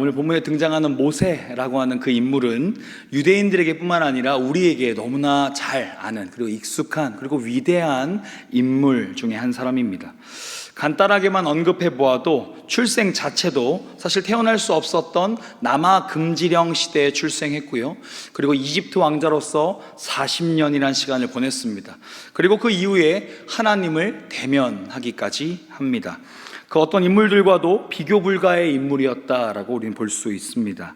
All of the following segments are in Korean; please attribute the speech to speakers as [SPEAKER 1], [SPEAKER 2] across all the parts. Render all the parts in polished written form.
[SPEAKER 1] 오늘 본문에 등장하는 모세라고 하는 그 인물은 유대인들에게 뿐만 아니라 우리에게 너무나 잘 아는, 그리고 익숙한, 그리고 위대한 인물 중에 한 사람입니다. 간단하게만 언급해 보아도 출생 자체도 사실 태어날 수 없었던 남아 금지령 시대에 출생했고요. 그리고 이집트 왕자로서 40년이라는 시간을 보냈습니다. 그리고 그 이후에 하나님을 대면하기까지 합니다. 그 어떤 인물들과도 비교 불가의 인물이었다라고 우리는 볼 수 있습니다.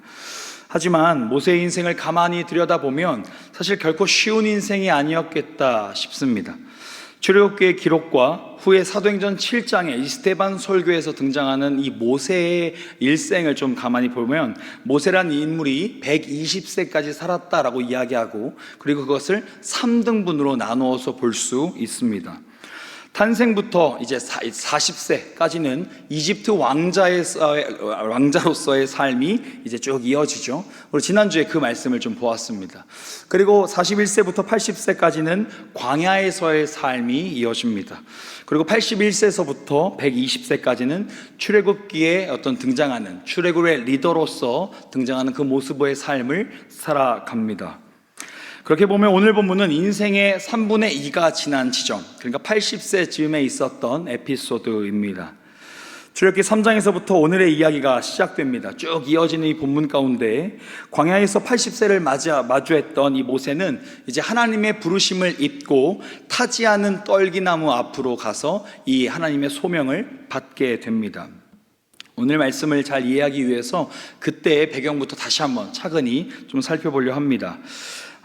[SPEAKER 1] 하지만 모세의 인생을 가만히 들여다보면 사실 결코 쉬운 인생이 아니었겠다 싶습니다. 출애굽기의 기록과 후에 사도행전 7장에 이스테반 설교에서 등장하는 이 모세의 일생을 좀 가만히 보면 모세란 이 인물이 120세까지 살았다라고 이야기하고, 그리고 그것을 3등분으로 나누어서 볼 수 있습니다. 탄생부터 이제 40세까지는 이집트 왕자로서의 삶이 이제 쭉 이어지죠. 우리 지난주에 그 말씀을 좀 보았습니다. 그리고 41세부터 80세까지는 광야에서의 삶이 이어집니다. 그리고 81세서부터 120세까지는 출애굽기에 등장하는 출애굽의 리더로서 등장하는 그 모습의 삶을 살아갑니다. 그렇게 보면 오늘 본문은 인생의 3분의 2가 지난 지점, 그러니까 80세 즈음에 있었던 에피소드입니다. 출애굽기 3장에서부터 오늘의 이야기가 시작됩니다. 쭉 이어지는 이 본문 가운데 광야에서 80세를 마주했던 이 모세는 이제 하나님의 부르심을 입고 타지 않은 떨기나무 앞으로 가서 이 하나님의 소명을 받게 됩니다. 오늘 말씀을 잘 이해하기 위해서 그때의 배경부터 다시 한번 차근히 좀 살펴보려 합니다.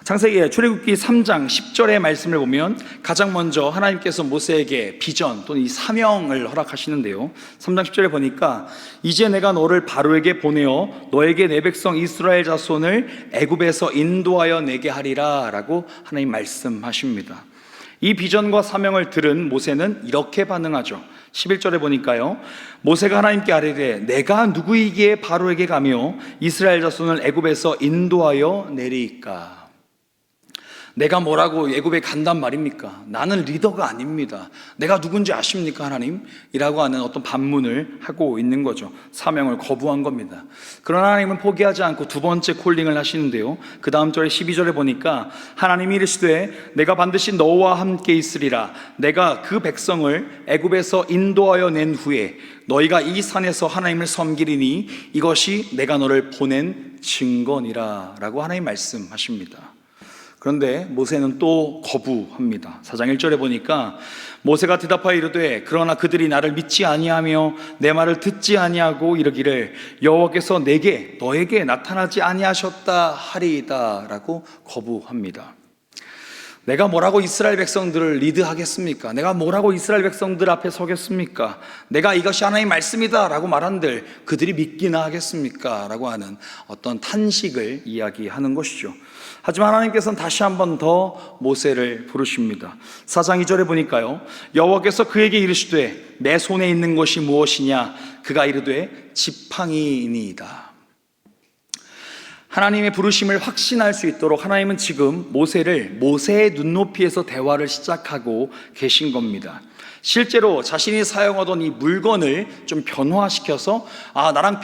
[SPEAKER 1] 창세기 출애굽기 3장 10절의 말씀을 보면 가장 먼저 하나님께서 모세에게 비전 또는 이 사명을 허락하시는데요. 3장 10절에 보니까 이제 내가 너를 바로에게 보내어 너에게 내 백성 이스라엘 자손을 애굽에서 인도하여 내게 하리라 라고 하나님 말씀하십니다. 이 비전과 사명을 들은 모세는 이렇게 반응하죠. 11절에 보니까요, 모세가 하나님께 아뢰되 내가 누구이기에 바로에게 가며 이스라엘 자손을 애굽에서 인도하여 내리이까. 내가 뭐라고 애굽에 간단 말입니까? 나는 리더가 아닙니다. 내가 누군지 아십니까, 하나님? 이라고 하는 어떤 반문을 하고 있는 거죠. 사명을 거부한 겁니다. 그러나 하나님은 포기하지 않고 두 번째 콜링을 하시는데요, 그 다음 절에 12절에 보니까 하나님이 이르시되 내가 반드시 너와 함께 있으리라. 내가 그 백성을 애굽에서 인도하여 낸 후에 너희가 이 산에서 하나님을 섬기리니 이것이 내가 너를 보낸 증거니라 라고 하나님 말씀하십니다. 그런데 모세는 또 거부합니다. 4장 1절에 보니까 모세가 대답하여 이르되 그러나 그들이 나를 믿지 아니하며 내 말을 듣지 아니하고 이르기를 여호와께서 너에게 나타나지 아니하셨다 하리이다 라고 거부합니다. 내가 뭐라고 이스라엘 백성들을 리드하겠습니까? 내가 뭐라고 이스라엘 백성들 앞에 서겠습니까? 내가 이것이 하나님의 말씀이다 라고 말한들 그들이 믿기나 하겠습니까? 라고 하는 어떤 탄식을 이야기하는 것이죠. 하지만 하나님께서는 다시 한 번 더 모세를 부르십니다. 4장 2절에 보니까요, 여호와께서 그에게 이르시되 내 손에 있는 것이 무엇이냐? 그가 이르되 지팡이니이다. 하나님의 부르심을 확신할 수 있도록 하나님은 지금 모세의 눈높이에서 대화를 시작하고 계신 겁니다. 실제로 자신이 사용하던 이 물건을 좀 변화시켜서 나랑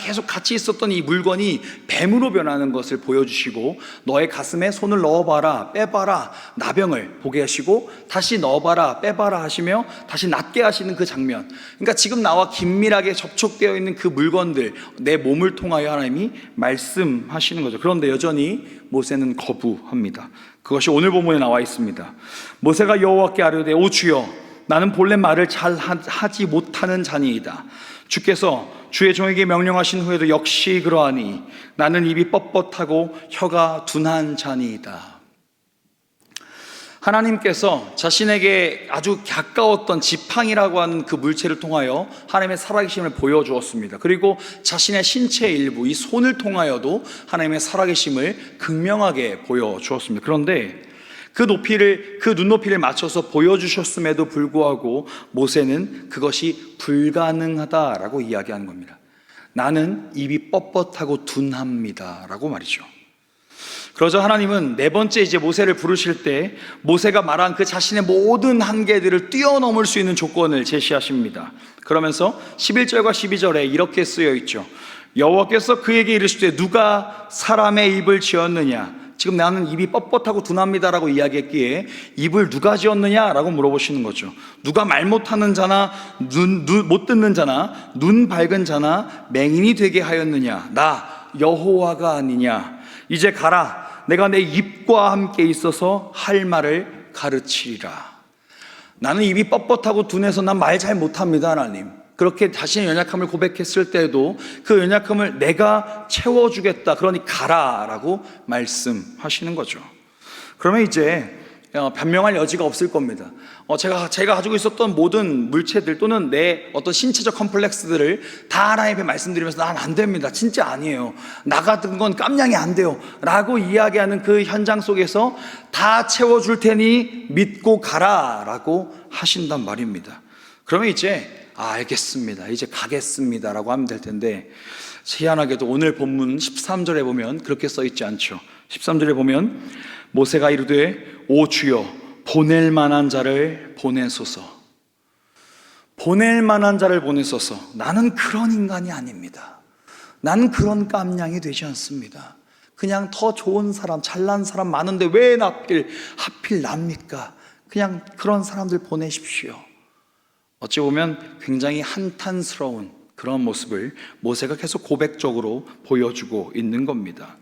[SPEAKER 1] 계속 같이 있었던 이 물건이 뱀으로 변하는 것을 보여주시고 너의 가슴에 손을 넣어봐라, 빼봐라, 나병을 보게 하시고 다시 넣어봐라, 빼봐라 하시며 다시 낫게 하시는 그 장면. 그러니까 지금 나와 긴밀하게 접촉되어 있는 그 물건들, 내 몸을 통하여 하나님이 말씀하시는 거죠. 그런데 여전히 모세는 거부합니다. 그것이 오늘 본문에 나와 있습니다. 모세가 여호와께 아뢰되 오 주여 나는 본래 말을 잘 하지 못하는 자니이다. 주께서 주의 종에게 명령하신 후에도 역시 그러하니 나는 입이 뻣뻣하고 혀가 둔한 자니이다. 하나님께서 자신에게 아주 가까웠던 지팡이라고 하는 그 물체를 통하여 하나님의 살아계심을 보여주었습니다. 그리고 자신의 신체의 일부, 이 손을 통하여도 하나님의 살아계심을 극명하게 보여주었습니다. 그런데 그 눈높이를 맞춰서 보여주셨음에도 불구하고 모세는 그것이 불가능하다라고 이야기하는 겁니다. 나는 입이 뻣뻣하고 둔합니다 라고 말이죠. 그러자 하나님은 네 번째 이제 모세를 부르실 때 모세가 말한 그 자신의 모든 한계들을 뛰어넘을 수 있는 조건을 제시하십니다. 그러면서 11절과 12절에 이렇게 쓰여 있죠. 여호와께서 그에게 이르시되 누가 사람의 입을 지었느냐? 지금 나는 입이 뻣뻣하고 둔합니다라고 이야기했기에 입을 누가 지었느냐라고 물어보시는 거죠. 누가 말 못하는 자나 못 듣는 자나 눈 밝은 자나 맹인이 되게 하였느냐? 나 여호와가 아니냐? 이제 가라. 내가 내 입과 함께 있어서 할 말을 가르치리라. 나는 입이 뻣뻣하고 둔해서 난 말 잘 못합니다, 하나님. 그렇게 자신의 연약함을 고백했을 때도 그 연약함을 내가 채워주겠다. 그러니 가라라고 말씀하시는 거죠. 그러면 이제 변명할 여지가 없을 겁니다. 제가 가지고 있었던 모든 물체들 또는 내 어떤 신체적 컴플렉스들을 다 하나님 앞에 말씀드리면서 난 안 됩니다. 진짜 아니에요. 나 같은 건 깜냥이 안 돼요. 라고 이야기하는 그 현장 속에서 다 채워줄 테니 믿고 가라라고 하신단 말입니다. 그러면 이제 알겠습니다. 이제 가겠습니다. 라고 하면 될 텐데, 희한하게도 오늘 본문 13절에 보면 그렇게 써 있지 않죠. 13절에 보면 모세가 이르되 오 주여 보낼 만한 자를 보내소서. 보낼 만한 자를 보내소서. 나는 그런 인간이 아닙니다. 나는 그런 깜냥이 되지 않습니다. 그냥 더 좋은 사람, 잘난 사람 많은데 왜 하필 납니까? 그냥 그런 사람들 보내십시오. 어찌 보면 굉장히 한탄스러운 그런 모습을 모세가 계속 고백적으로 보여주고 있는 겁니다.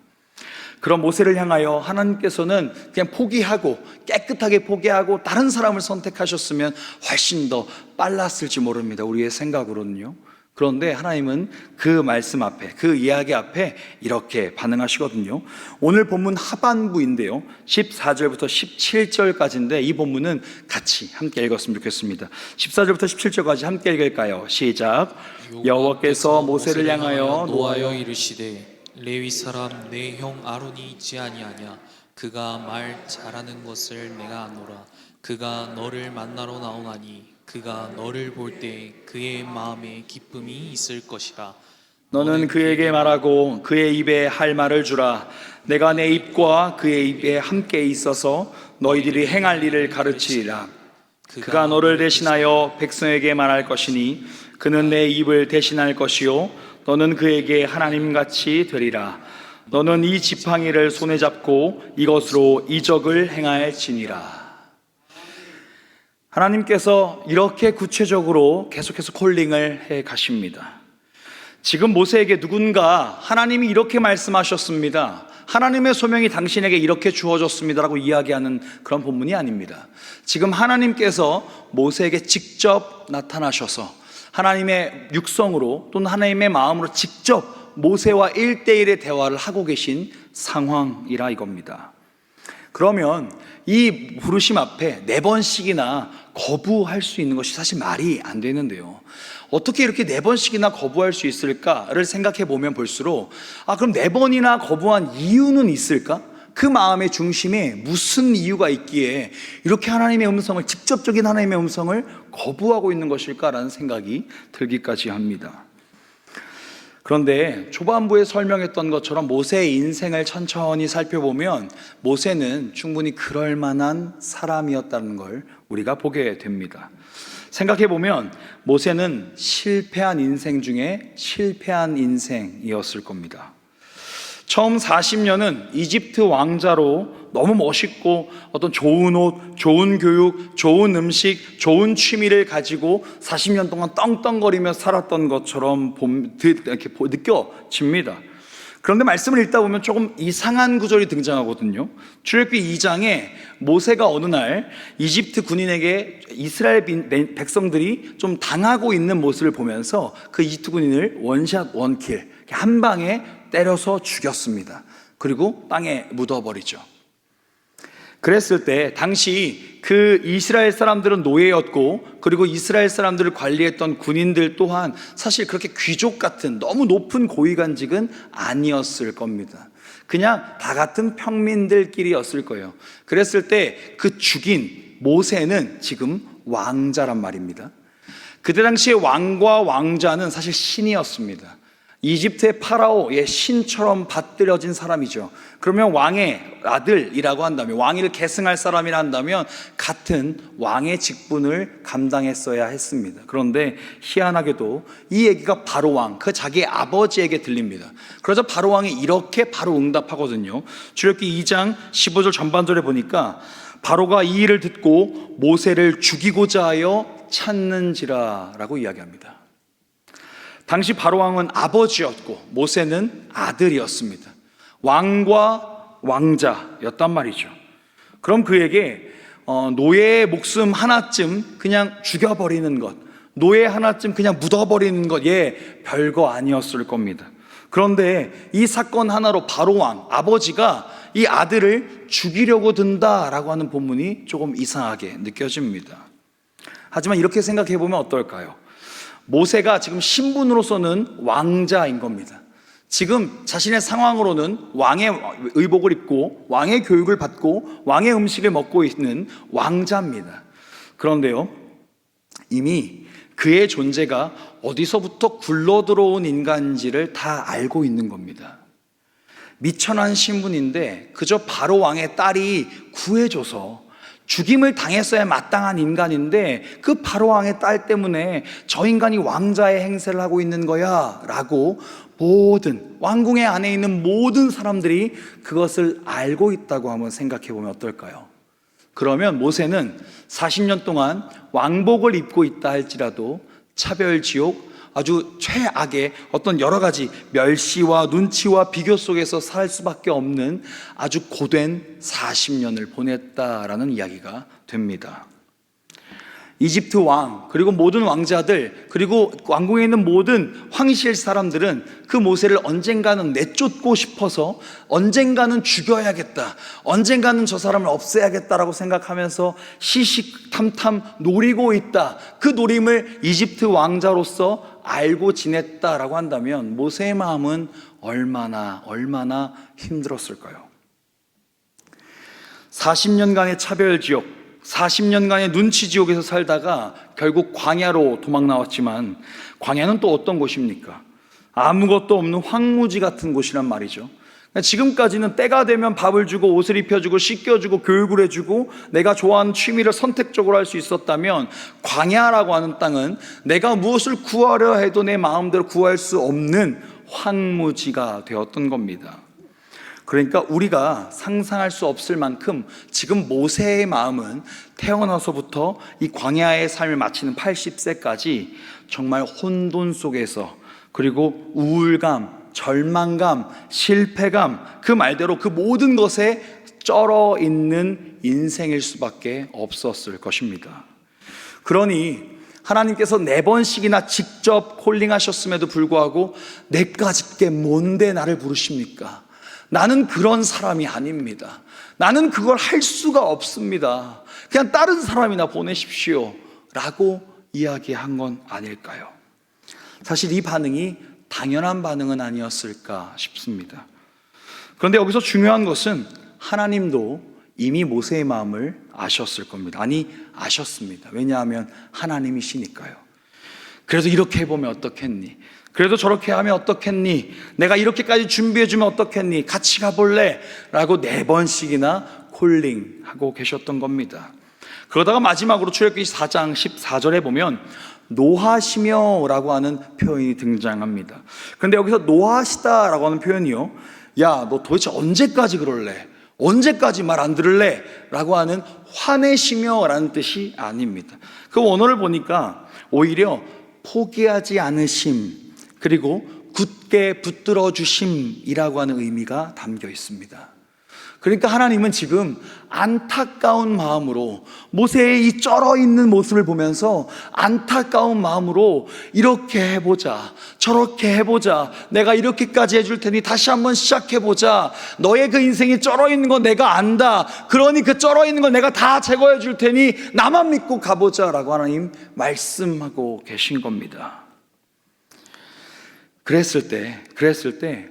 [SPEAKER 1] 그런 모세를 향하여 하나님께서는 그냥 포기하고 깨끗하게 포기하고 다른 사람을 선택하셨으면 훨씬 더 빨랐을지 모릅니다. 우리의 생각으로는요. 그런데 하나님은 그 말씀 앞에, 그 이야기 앞에 이렇게 반응하시거든요. 오늘 본문 하반부인데요, 14절부터 17절까지인데 이 본문은 같이 함께 읽었으면 좋겠습니다. 14절부터 17절까지 함께 읽을까요? 시작. 여호와께서 모세를 향하여
[SPEAKER 2] 노하여 이르시되 레위 사람 내 형 아론이 있지 아니하냐? 그가 말 잘하는 것을 내가 아노라. 그가 너를 만나러 나오나니 그가 너를 볼 때 그의 마음에 기쁨이 있을 것이라.
[SPEAKER 1] 너는 그에게 말하고 그의 입에 할 말을 주라. 내가 내 입과 그의 입에 함께 있어서 너희들이 행할 일을 가르치리라. 그가 너를 대신하여 백성에게 말할 것이니 그는 내 입을 대신할 것이요 너는 그에게 하나님같이 되리라. 너는 이 지팡이를 손에 잡고 이것으로 이적을 행할지니라. 하나님께서 이렇게 구체적으로 계속해서 콜링을 해 가십니다. 지금 모세에게 누군가 하나님이 이렇게 말씀하셨습니다. 하나님의 소명이 당신에게 이렇게 주어졌습니다라고 이야기하는 그런 본문이 아닙니다. 지금 하나님께서 모세에게 직접 나타나셔서 하나님의 육성으로 또는 하나님의 마음으로 직접 모세와 1대1의 대화를 하고 계신 상황이라 이겁니다. 그러면 이 부르심 앞에 4번씩이나 거부할 수 있는 것이 사실 말이 안 되는데요. 어떻게 이렇게 4번씩이나 거부할 수 있을까를 생각해 보면 볼수록 그럼 4번이나 거부한 이유는 있을까? 그 마음의 중심에 무슨 이유가 있기에 이렇게 하나님의 음성을, 직접적인 하나님의 음성을 거부하고 있는 것일까라는 생각이 들기까지 합니다. 그런데 초반부에 설명했던 것처럼 모세의 인생을 천천히 살펴보면 모세는 충분히 그럴 만한 사람이었다는 걸 우리가 보게 됩니다. 생각해보면 모세는 실패한 인생 중에 실패한 인생이었을 겁니다. 처음 40년은 이집트 왕자로 너무 멋있고 어떤 좋은 옷, 좋은 교육, 좋은 음식, 좋은 취미를 가지고 40년 동안 떵떵거리며 살았던 것처럼 이렇게 느껴집니다. 그런데 말씀을 읽다 보면 조금 이상한 구절이 등장하거든요. 출애굽기 2장에 모세가 어느 날 이집트 군인에게 이스라엘 백성들이 좀 당하고 있는 모습을 보면서 그 이집트 군인을 원샷 원킬, 한 방에 때려서 죽였습니다. 그리고 땅에 묻어버리죠. 그랬을 때 당시 그 이스라엘 사람들은 노예였고, 그리고 이스라엘 사람들을 관리했던 군인들 또한 사실 그렇게 귀족 같은 너무 높은 고위관직은 아니었을 겁니다. 그냥 다 같은 평민들끼리였을 거예요. 그랬을 때 그 죽인 모세는 지금 왕자란 말입니다. 그때 당시에 왕과 왕자는 사실 신이었습니다. 이집트의 파라오의 신처럼 받들여진 사람이죠. 그러면 왕의 아들이라고 한다면, 왕위를 계승할 사람이라 한다면 같은 왕의 직분을 감당했어야 했습니다. 그런데 희한하게도 이 얘기가 바로왕, 그 자기의 아버지에게 들립니다. 그러자 바로왕이 이렇게 바로 응답하거든요. 출애굽기 2장 15절 전반절에 보니까 바로가 이 일을 듣고 모세를 죽이고자 하여 찾는지라 라고 이야기합니다. 당시 바로왕은 아버지였고 모세는 아들이었습니다. 왕과 왕자였단 말이죠. 그럼 그에게 노예의 목숨 하나쯤 그냥 죽여버리는 것, 노예 하나쯤 그냥 묻어버리는 것, 별거 아니었을 겁니다. 그런데 이 사건 하나로 바로왕, 아버지가 이 아들을 죽이려고 든다라고 하는 본문이 조금 이상하게 느껴집니다. 하지만 이렇게 생각해 보면 어떨까요? 모세가 지금 신분으로서는 왕자인 겁니다. 지금 자신의 상황으로는 왕의 의복을 입고 왕의 교육을 받고 왕의 음식을 먹고 있는 왕자입니다. 그런데요, 이미 그의 존재가 어디서부터 굴러들어온 인간인지를 다 알고 있는 겁니다. 미천한 신분인데 그저 바로 왕의 딸이 구해줘서 죽임을 당했어야 마땅한 인간인데 그 바로 왕의 딸 때문에 저 인간이 왕자의 행세를 하고 있는 거야 라고 모든 왕궁의 안에 있는 모든 사람들이 그것을 알고 있다고 한번 생각해 보면 어떨까요? 그러면 모세는 40년 동안 왕복을 입고 있다 할지라도 차별지옥, 아주 최악의 어떤 여러 가지 멸시와 눈치와 비교 속에서 살 수밖에 없는 아주 고된 40년을 보냈다라는 이야기가 됩니다. 이집트 왕, 그리고 모든 왕자들, 그리고 왕궁에 있는 모든 황실 사람들은 그 모세를 언젠가는 내쫓고 싶어서 언젠가는 죽여야겠다, 언젠가는 저 사람을 없애야겠다라고 생각하면서 시시탐탐 노리고 있다. 그 노림을 이집트 왕자로서 알고 지냈다라고 한다면 모세의 마음은 얼마나 힘들었을까요? 40년간의 차별지옥, 40년간의 눈치지옥에서 살다가 결국 광야로 도망 나왔지만 광야는 또 어떤 곳입니까? 아무것도 없는 황무지 같은 곳이란 말이죠. 지금까지는 때가 되면 밥을 주고 옷을 입혀주고 씻겨주고 교육을 해주고 내가 좋아하는 취미를 선택적으로 할 수 있었다면 광야라고 하는 땅은 내가 무엇을 구하려 해도 내 마음대로 구할 수 없는 황무지가 되었던 겁니다. 그러니까 우리가 상상할 수 없을 만큼 지금 모세의 마음은 태어나서부터 이 광야의 삶을 마치는 80세까지 정말 혼돈 속에서, 그리고 우울감, 절망감, 실패감, 그 말대로 그 모든 것에 쩔어 있는 인생일 수밖에 없었을 것입니다. 그러니 하나님께서 4번씩이나 직접 콜링하셨음에도 불구하고 내까짓게 뭔데 나를 부르십니까? 나는 그런 사람이 아닙니다. 나는 그걸 할 수가 없습니다. 그냥 다른 사람이나 보내십시오 라고 이야기한 건 아닐까요? 사실 이 반응이 당연한 반응은 아니었을까 싶습니다. 그런데 여기서 중요한 것은 하나님도 이미 모세의 마음을 아셨을 겁니다. 아니, 아셨습니다. 왜냐하면 하나님이시니까요. 그래서 이렇게 해보면 어떻겠니? 그래도 저렇게 하면 어떻겠니? 내가 이렇게까지 준비해주면 어떻겠니? 같이 가볼래? 라고 4번씩이나 콜링하고 계셨던 겁니다. 그러다가 마지막으로 출애굽기 4장 14절에 보면 노하시며 라고 하는 표현이 등장합니다. 그런데 여기서 노하시다 라고 하는 표현이요, 야, 너 도대체 언제까지 그럴래? 언제까지 말 안 들을래? 라고 하는 화내시며 라는 뜻이 아닙니다. 그 원어를 보니까 오히려 포기하지 않으심, 그리고 굳게 붙들어 주심이라고 하는 의미가 담겨 있습니다. 그러니까 하나님은 지금 안타까운 마음으로 모세의 이 쩔어 있는 모습을 보면서 안타까운 마음으로 이렇게 해보자, 저렇게 해보자, 내가 이렇게까지 해줄 테니 다시 한번 시작해보자, 너의 그 인생이 쩔어 있는 거 내가 안다, 그러니 그 쩔어 있는 걸 내가 다 제거해 줄 테니 나만 믿고 가보자 라고 하나님 말씀하고 계신 겁니다. 그랬을 때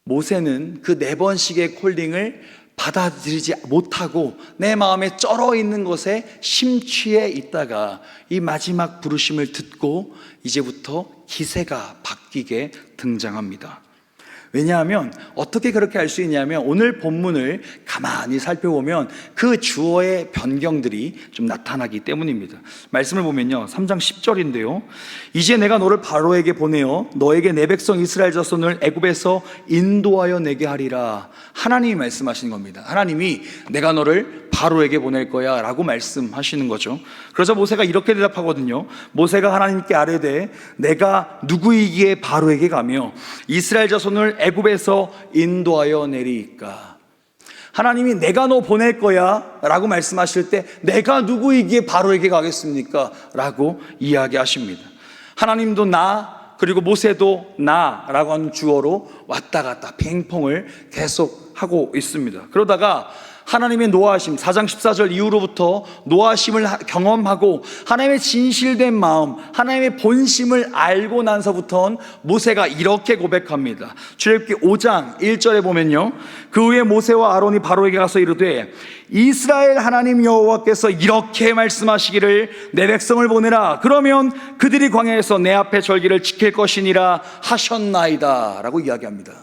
[SPEAKER 1] 모세는 그 4번씩의 콜링을 받아들이지 못하고 내 마음에 쩔어 있는 것에 심취해 있다가 이 마지막 부르심을 듣고 이제부터 기세가 바뀌게 등장합니다. 왜냐하면 어떻게 그렇게 할 수 있냐면 오늘 본문을 가만히 살펴보면 그 주어의 변경들이 좀 나타나기 때문입니다. 말씀을 보면요, 3장 10절인데요, 이제 내가 너를 바로에게 보내어 너에게 내 백성 이스라엘 자손을 애굽에서 인도하여 내게 하리라. 하나님이 말씀하시는 겁니다. 하나님이 내가 너를 바로에게 보낼 거야 라고 말씀하시는 거죠. 그래서 모세가 이렇게 대답하거든요. 모세가 하나님께 아뢰되 내가 누구이기에 바로에게 가며 이스라엘 자손을 애굽에서 인도하여 내리이까. 하나님이 내가 너 보낼 거야 라고 말씀하실 때 내가 누구이기에 바로에게 가겠습니까? 라고 이야기하십니다. 하나님도 나, 그리고 모세도 나라고 하는 주어로 왔다 갔다 핑퐁을 계속 하고 있습니다. 그러다가 하나님의 노하심, 4장 14절 이후로부터 노하심을 경험하고 하나님의 진실된 마음, 하나님의 본심을 알고 나서부터는 모세가 이렇게 고백합니다. 출애굽기 5장 1절에 보면요, 그 후에 모세와 아론이 바로에게 가서 이르되 이스라엘 하나님 여호와께서 이렇게 말씀하시기를 내 백성을 보내라. 그러면 그들이 광야에서 내 앞에 절기를 지킬 것이니라 하셨나이다 라고 이야기합니다.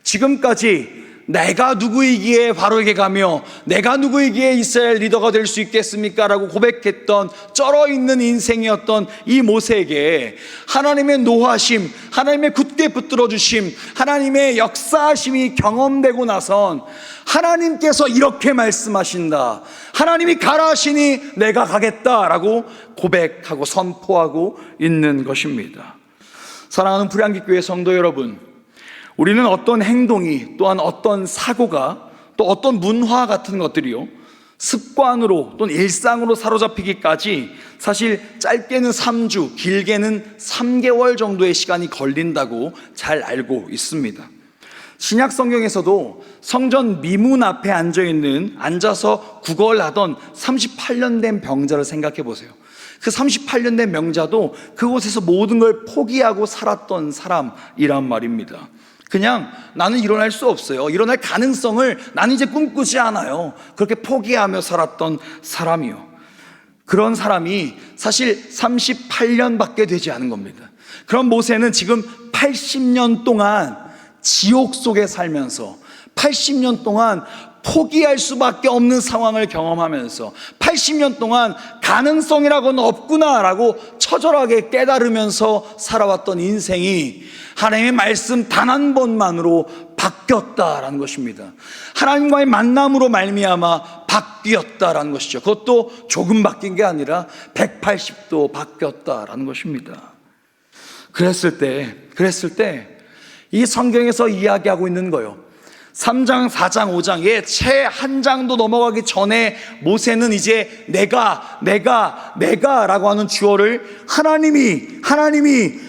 [SPEAKER 1] 지금까지 내가 누구이기에 바로에게 가며 내가 누구이기에 이스라엘 리더가 될 수 있겠습니까? 라고 고백했던 쩔어있는 인생이었던 이 모세에게 하나님의 노하심, 하나님의 굳게 붙들어 주심, 하나님의 역사하심이 경험되고 나선 하나님께서 이렇게 말씀하신다. 하나님이 가라 하시니 내가 가겠다라고 고백하고 선포하고 있는 것입니다. 사랑하는 불양기교회 성도 여러분, 우리는 어떤 행동이, 또한 어떤 사고가, 또 어떤 문화 같은 것들이요, 습관으로 또는 일상으로 사로잡히기까지 사실 짧게는 3주, 길게는 3개월 정도의 시간이 걸린다고 잘 알고 있습니다. 신약 성경에서도 성전 미문 앞에 앉아서 구걸을 하던 38년 된 병자를 생각해 보세요. 그 38년 된 명자도 그곳에서 모든 걸 포기하고 살았던 사람이란 말입니다. 그냥 나는 일어날 수 없어요, 일어날 가능성을 나는 이제 꿈꾸지 않아요, 그렇게 포기하며 살았던 사람이요. 그런 사람이 사실 38년밖에 되지 않은 겁니다. 그럼 모세는 지금 80년 동안 지옥 속에 살면서 80년 동안 포기할 수밖에 없는 상황을 경험하면서 80년 동안 가능성이라고는 없구나라고 처절하게 깨달으면서 살아왔던 인생이 하나님의 말씀 단 한 번만으로 바뀌었다라는 것입니다. 하나님과의 만남으로 말미암아 바뀌었다라는 것이죠. 그것도 조금 바뀐 게 아니라 180도 바뀌었다라는 것입니다. 그랬을 때 이 성경에서 이야기하고 있는 거예요. 3장, 4장, 5장, 채 한 장도 넘어가기 전에 모세는 이제 내가 라고 하는 주어를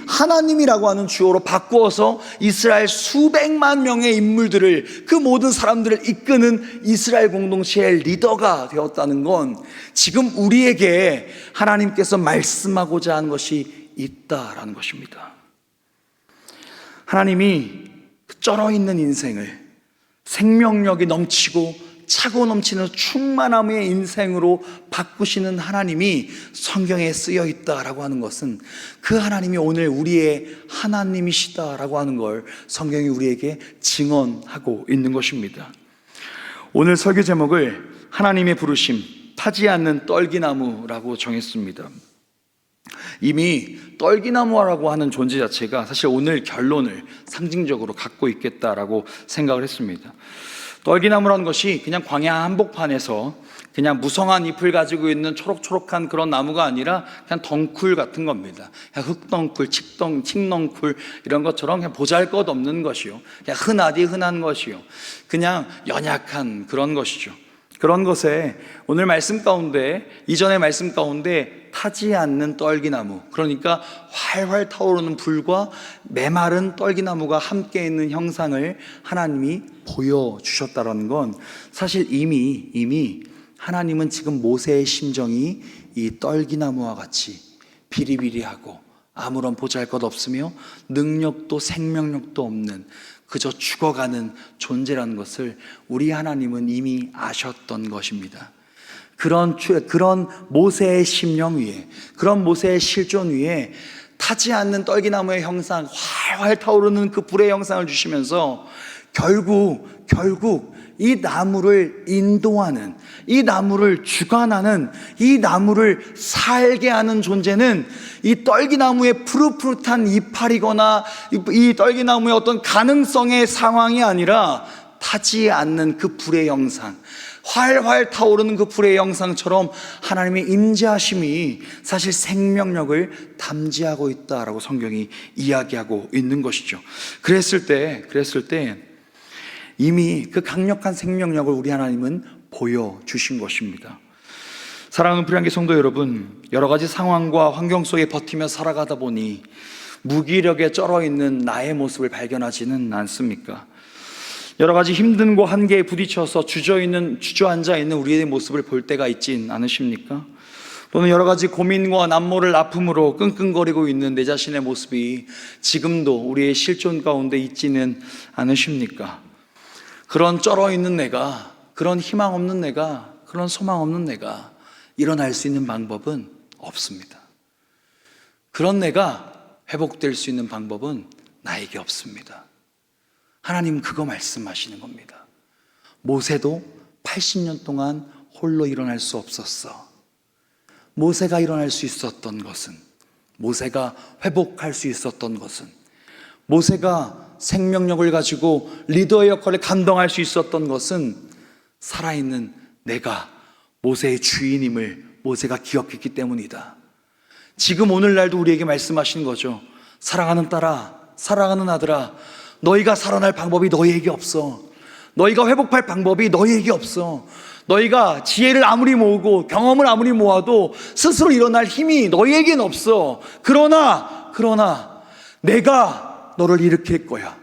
[SPEAKER 1] 하나님이라고 하는 주어로 바꾸어서 이스라엘 수백만 명의 인물들을, 그 모든 사람들을 이끄는 이스라엘 공동체의 리더가 되었다는 건 지금 우리에게 하나님께서 말씀하고자 하는 것이 있다라는 것입니다. 하나님이 쩔어있는 인생을 생명력이 넘치고 차고 넘치는 충만함의 인생으로 바꾸시는 하나님이 성경에 쓰여 있다라고 하는 것은 그 하나님이 오늘 우리의 하나님이시다라고 하는 걸 성경이 우리에게 증언하고 있는 것입니다. 오늘 설교 제목을 하나님의 부르심, 타지 않는 떨기나무라고 정했습니다. 이미 떨기나무라고 하는 존재 자체가 사실 오늘 결론을 상징적으로 갖고 있겠다라고 생각을 했습니다. 떨기나무라는 것이 그냥 광야 한복판에서 그냥 무성한 잎을 가지고 있는 초록초록한 그런 나무가 아니라 그냥 덩쿨 같은 겁니다. 그냥 흙덩쿨, 칡덩쿨 이런 것처럼 그냥 보잘것없는 것이요, 그냥 흔한 것이요, 그냥 연약한 그런 것이죠. 그런 것에 오늘 말씀 가운데, 이전의 말씀 가운데 타지 않는 떨기나무, 그러니까 활활 타오르는 불과 메마른 떨기나무가 함께 있는 형상을 하나님이 보여주셨다는 건 사실 이미 하나님은 지금 모세의 심정이 이 떨기나무와 같이 비리비리하고 아무런 보잘것 없으며 능력도 생명력도 없는 그저 죽어가는 존재라는 것을 우리 하나님은 이미 아셨던 것입니다. 그런 모세의 심령 위에, 그런 모세의 실존 위에 타지 않는 떨기나무의 형상, 활활 타오르는 그 불의 형상을 주시면서 결국 이 나무를 인도하는, 이 나무를 주관하는, 이 나무를 살게 하는 존재는 이 떨기나무의 푸릇푸릇한 이파리거나 이 떨기나무의 어떤 가능성의 상황이 아니라 타지 않는 그 불의 형상, 활활 타오르는 그 불의 형상처럼 하나님의 임재하심이 사실 생명력을 담지하고 있다라고 성경이 이야기하고 있는 것이죠. 그랬을 때 이미 그 강력한 생명력을 우리 하나님은 보여주신 것입니다. 사랑하는 불량계 성도 여러분, 여러 가지 상황과 환경 속에 버티며 살아가다 보니 무기력에 쩔어있는 나의 모습을 발견하지는 않습니까? 여러 가지 힘듦과 한계에 부딪혀서 주저앉아 있는 우리의 모습을 볼 때가 있진 않으십니까? 또는 여러 가지 고민과 남모를 아픔으로 끙끙거리고 있는 내 자신의 모습이 지금도 우리의 실존 가운데 있지는 않으십니까? 그런 쩔어있는 내가, 그런 희망 없는 내가, 그런 소망 없는 내가 일어날 수 있는 방법은 없습니다. 그런 내가 회복될 수 있는 방법은 나에게 없습니다. 하나님은 그거 말씀하시는 겁니다. 모세도 80년 동안 홀로 일어날 수 없었어. 모세가 일어날 수 있었던 것은, 모세가 회복할 수 있었던 것은, 모세가 생명력을 가지고 리더의 역할을 감당할 수 있었던 것은 살아있는 내가 모세의 주인임을 모세가 기억했기 때문이다. 지금 오늘날도 우리에게 말씀하시는 거죠. 사랑하는 딸아, 사랑하는 아들아, 너희가 살아날 방법이 너희에게 없어. 너희가 회복할 방법이 너희에게 없어. 너희가 지혜를 아무리 모으고 경험을 아무리 모아도 스스로 일어날 힘이 너희에겐 없어. 그러나 내가 너를 일으킬 거야.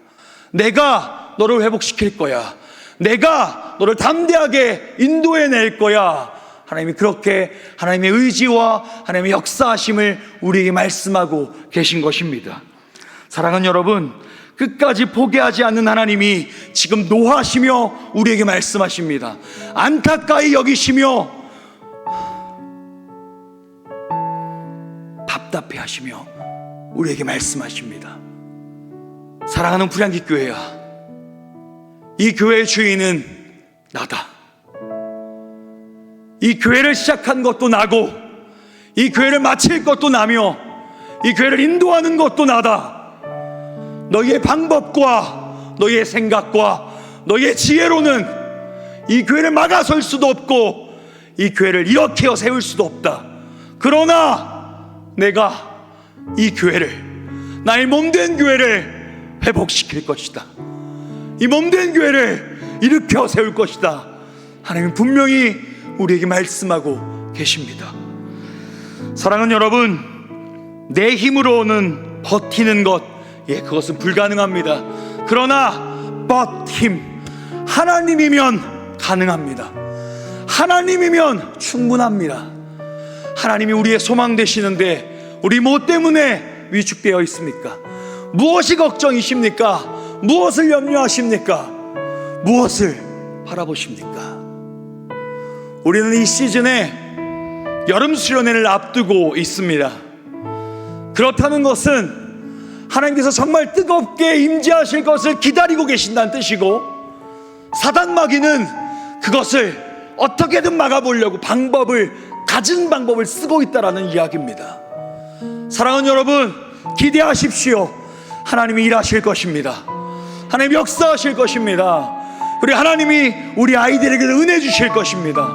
[SPEAKER 1] 내가 너를 회복시킬 거야. 내가 너를 담대하게 인도해낼 거야. 하나님이 그렇게 하나님의 의지와 하나님의 역사하심을 우리에게 말씀하고 계신 것입니다. 사랑하는 여러분, 끝까지 포기하지 않는 하나님이 지금 노하시며 우리에게 말씀하십니다. 안타까이 여기시며 답답해 하시며 우리에게 말씀하십니다. 사랑하는 불량기 교회야, 이 교회의 주인은 나다. 이 교회를 시작한 것도 나고, 이 교회를 마칠 것도 나며, 이 교회를 인도하는 것도 나다. 너희의 방법과 너희의 생각과 너희의 지혜로는 이 교회를 막아설 수도 없고 이 교회를 일으켜 세울 수도 없다. 그러나 내가 이 교회를, 나의 몸된 교회를 회복시킬 것이다. 이 몸된 교회를 일으켜 세울 것이다. 하나님은 분명히 우리에게 말씀하고 계십니다. 사랑하는 여러분, 내 힘으로는 버티는 것, 그것은 불가능합니다. 그러나 버팀, 하나님이면 가능합니다. 하나님이면 충분합니다. 하나님이 우리의 소망 되시는데 우리 뭐 때문에 위축되어 있습니까? 무엇이 걱정이십니까? 무엇을 염려하십니까? 무엇을 바라보십니까? 우리는 이 시즌에 여름 수련회를 앞두고 있습니다. 그렇다는 것은 하나님께서 정말 뜨겁게 임재하실 것을 기다리고 계신다는 뜻이고, 사단 마귀는 그것을 어떻게든 막아보려고 가진 방법을 쓰고 있다라는 이야기입니다. 사랑하는 여러분, 기대하십시오. 하나님이 일하실 것입니다. 하나님이 역사하실 것입니다. 그리고 하나님이 우리 아이들에게 은혜 주실 것입니다.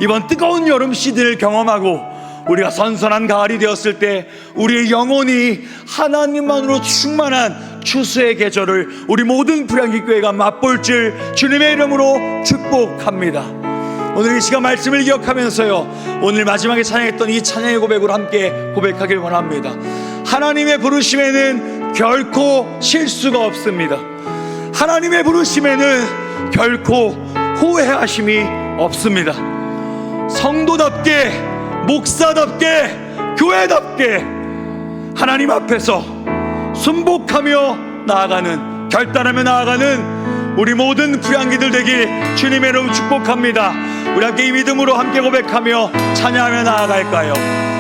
[SPEAKER 1] 이번 뜨거운 여름 시즌을 경험하고 우리가 선선한 가을이 되었을 때 우리의 영혼이 하나님만으로 충만한 추수의 계절을 우리 모든 불량기 교회가 맛볼 줄 주님의 이름으로 축복합니다. 오늘 이 시간 말씀을 기억하면서요, 오늘 마지막에 찬양했던 이 찬양의 고백으로 함께 고백하길 원합니다. 하나님의 부르심에는 결코 실수가 없습니다. 하나님의 부르심에는 결코 후회하심이 없습니다. 성도답게, 목사답게, 교회답게 하나님 앞에서 순복하며 나아가는 결단하며 나아가는 우리 모든 구양기들 되길 주님의 이름으로 축복합니다. 우리 함께 이 믿음으로 함께 고백하며 찬양하며 나아갈까요?